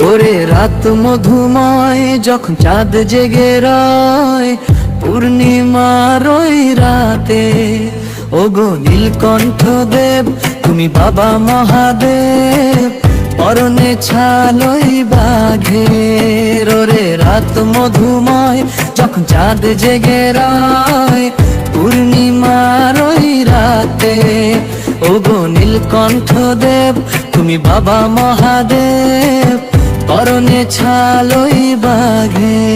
ওরে রাত মধুময় যখন চাঁদ জেগে রয়, পূর্ণিমার ওই রাতে ওগো নীলকণ্ঠ দেব তুমি বাবা মহাদেব, পরনে ছালই বাঘের। ওরে রাত মধুময় যখন চাঁদ জেগে রয়, পূর্ণিমার ওই রাতে ওগো নীলকণ্ঠ দেব তুমি বাবা মহাদেব, পরনে ছালই বাঘে।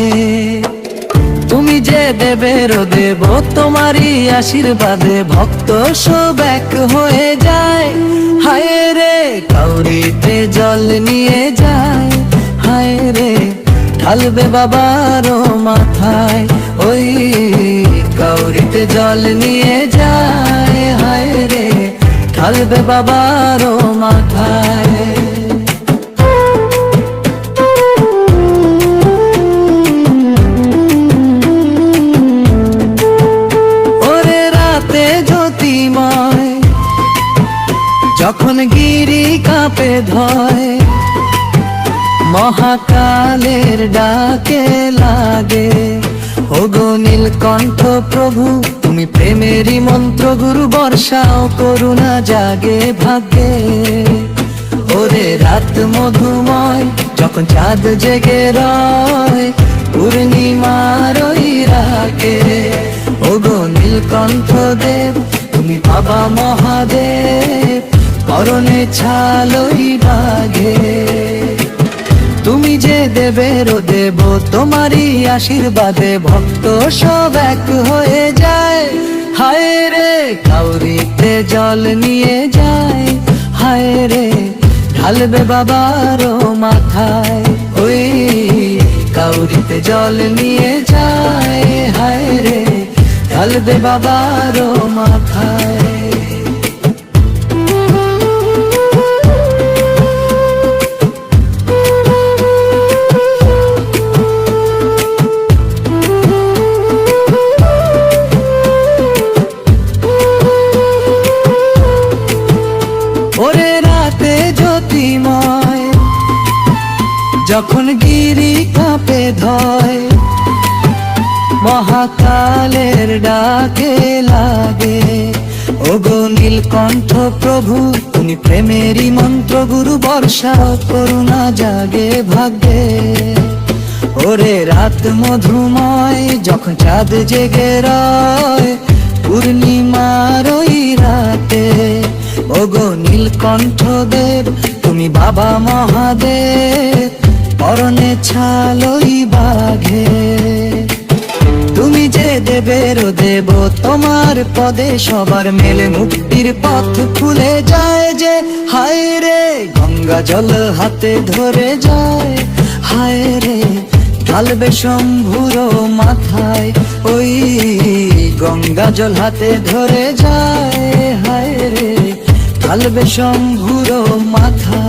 তুমি যে দেবের দেব, তোমারই আশীর্বাদে ভক্ত সব এক হয়ে যায়। হায় রে কাউরিতে জল নিয়ে যায়, হায় রে ঢালবে বাবার মাথায়, ওই কাউরিতে জল নিয়ে যায়, হায় রে ঢালবে বাবার মাথায়। যখন গিরি কাঁপে ধয়, মহাকালের ডাকে লাগে, ওগো নীলকণ্ঠ প্রভু তুমি প্রেমেরই মন্ত্র গুরু, বর্ষাও করুণা জাগে ভাগ্যে। ওরে রাত মধুময় যখন চাঁদ জেগে রয়, পূর্ণিমার ওই রাতে ওগো নীলকণ্ঠ দেব তুমি বাবা মহাদেব, পরনে ছালই বাঘে। তুমি যে দেবের দেব, তোমারই আশীর্বাদে ভক্ত সব এক হয়ে যায়। হায় রে কাউরিতে জল নিয়ে যায়, হায় রে ঢালবে বাবার মাথায়, ওই কাউরিতে জল নিয়ে যায়, হায় রে ঢালবে বাবার মাথায়। ওরে রাতে জ্যোতিময় যখন গিরি কাঁপে ধয়, মহাকালের ডাকে লাগে, ওগো নীলকণ্ঠ প্রভু তুমি প্রেমেরই মন্ত্র গুরু, বর্ষা করুণা জাগে ভাগ্যে। ওরে রাত মধুময় যখন চাঁদ জেগে রয়, পূর্ণিমার ওই রাতে ওগো নীলকণ্ঠ দেব তুমি বাবা মহাদেব, পরনে ছালই বাঘে। তুমি যে দেবের দেব, তোমার পদে সবার মেলে মুক্তির পথ খুলে যায় যে। হায় রে গঙ্গা জল হাতে ধরে যায়, হায় রে ঢালবে শম্ভুর মাথায়, ওই গঙ্গা জল হাতে ধরে যায়, হায় রে ঢালবে শম্ভুর মাথায়।